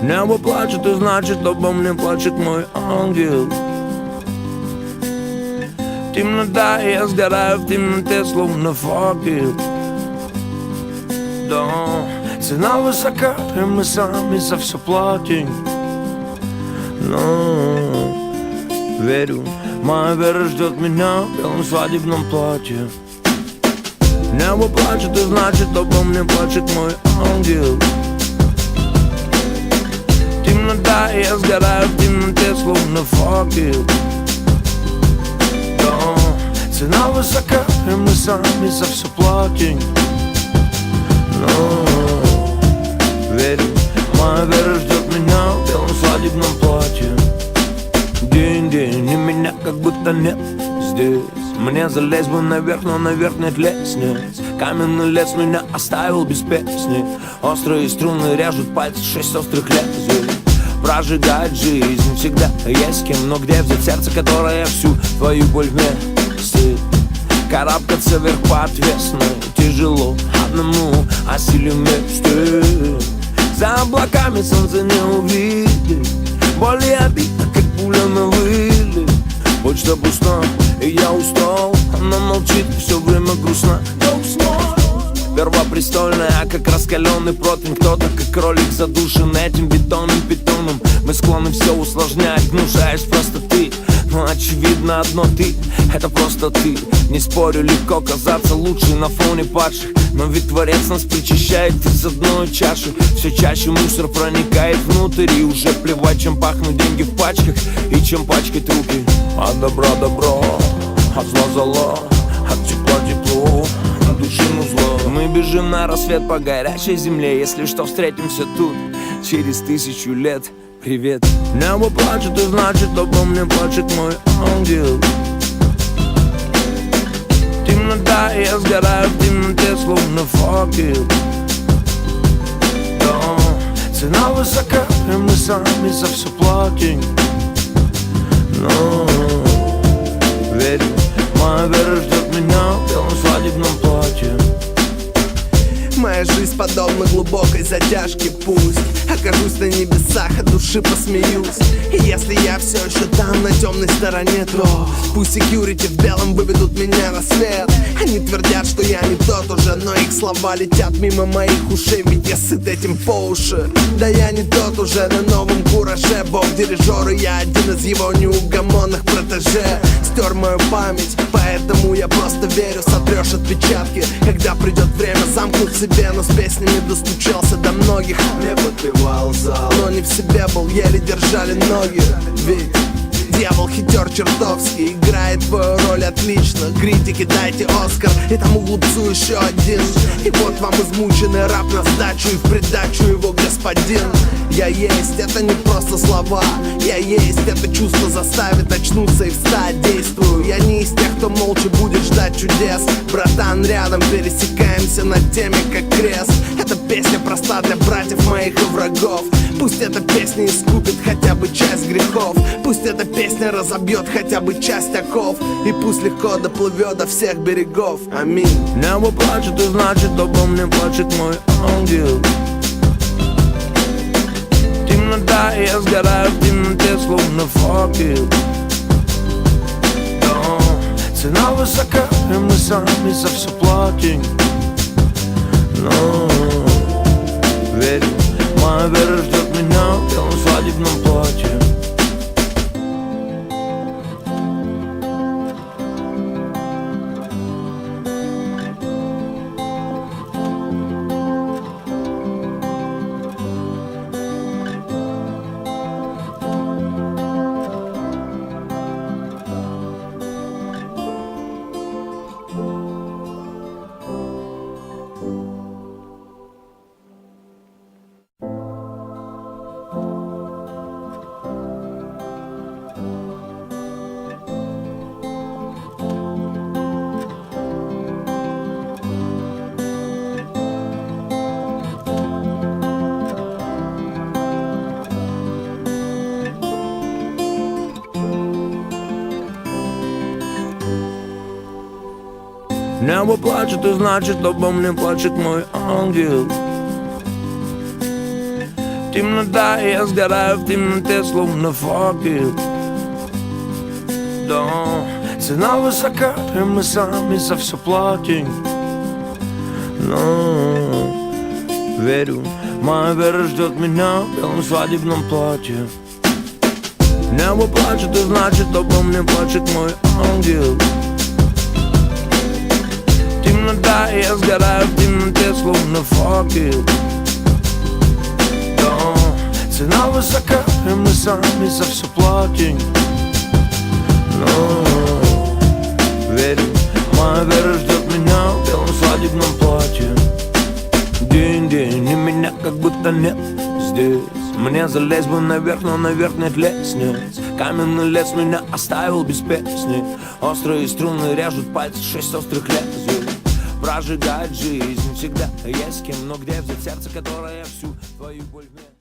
Небо плачет, и значит обо мне плачет мой ангел. Темнота, я сгораю в темноте, словно факел. Да, цена высока, и мы сами за все платим. Но верю, моя вера ждет меня в белом свадебном платье. Небо плачет, и значит обо мне плачет мой ангел. Темнота, я сгораю в темноте, словно факел. Да, цена высока, и мы сами за все платим. Но верю, моя вера ждет меня в белом свадебном платье. День-день, и меня как будто нет здесь. Мне залезть бы наверх, но наверх нет лестниц. Каменный лес меня оставил без песни. Острые струны режут пальцы, 6 острых лезвий. Прожигать жизнь всегда есть кем. Но где взять сердце, которое всю твою боль вместит? Карабкаться вверх по отвесной тяжело одному, а силе вместе. За облаками солнце не увидит. Боль и обида, как пуля на вылет. Почта пуста, и я устал. Она молчит, все время грустно. Первопрестольная, как раскаленный противень. Кто-то, как кролик, задушен этим бетонным питоном. Мы склонны все усложнять, внушаешь просто ты. Но очевидно одно, ты, это просто ты. Не спорю, легко казаться лучше на фоне падших. Но ведь Творец нас причащает из одной чаши. Все чаще мусор проникает внутрь. И уже плевать, чем пахнут деньги в пачках и чем пачкать руки. От добра добро, от зла зло, от тепла тепло, от души зло. Мы бежим на рассвет по горячей земле. Если что, встретимся тут через 1000 лет. Привет. Небо плачет, и значит обо мне плачет мой ангел. Темнота, я сгораю в темноте, словно факел. Да, цена высока, и мы сами за все платим. Но верю, моя вера ждет меня в белом свадебном платье. Моя жизнь подобна глубокой затяжке. Пусть окажусь на небесах, от души посмеюсь. И если я все еще там, на темной стороне, то пусть секьюрити в белом выведут меня на свет. Они твердят, что я не тот уже, но их слова летят мимо моих ушей. Ведь я сыт этим по уши. Да я не тот уже на новом кураже. Бог дирижер, и я один из его неугомонных протеже. Стер мою память, поэтому я просто верю. Сотрешь отпечатки, когда придет время замкнуть себе. Но с песнями достучался до многих. Не подпевал зал, но не в себе был, еле держали ноги. Ведь дьявол хитер чертовски, играет твою роль отлично. Критики, дайте Оскар, и тому глупцу еще один. И вот вам измученный раб на сдачу, и в придачу его господин. Я есть, это не просто слова. Я есть, это чувство заставит очнуться и встать. Действую, я не из тех, кто молча будет ждать чудес. Братан, рядом пересекаемся над теми, как крест. Эта песня проста для братьев моих и врагов. Пусть эта песня искупит хотя бы часть грехов. Пусть эта песня разобьет хотя бы часть оков. И пусть легко доплывет до всех берегов. Аминь. Небо плачет, и значит обо мне плачет мой ангел. Темнота, я сгораю в темноте, словно факел. Да, цена высока, и мы сами за все платим. Но верю, моя вера ждет меня в белом свадебном платье. Небо плачет, и значит обо мне плачет мой ангел. Темнота, я сгораю в темноте, словно факел. Да, цена высока, и мы сами за все платим. Но верю, моя вера ждет меня в белом свадебном платье. Небо плачет, и значит, обо мне плачет мой ангел. Темнота, я сгораю в темноте, словно факел. Да, цена высока, и мы сами за все платим. Но верю, моя вера ждет меня в белом свадебном платье. День-день, и меня как будто нет здесь. Мне залезть бы наверх, но наверх нет лестниц. Каменный лес меня оставил без песни. Острые струны режут пальцы, 6 острых лезвий. Прожигать жизнь всегда есть кем, но где взять сердце, которое всю твою боль мне...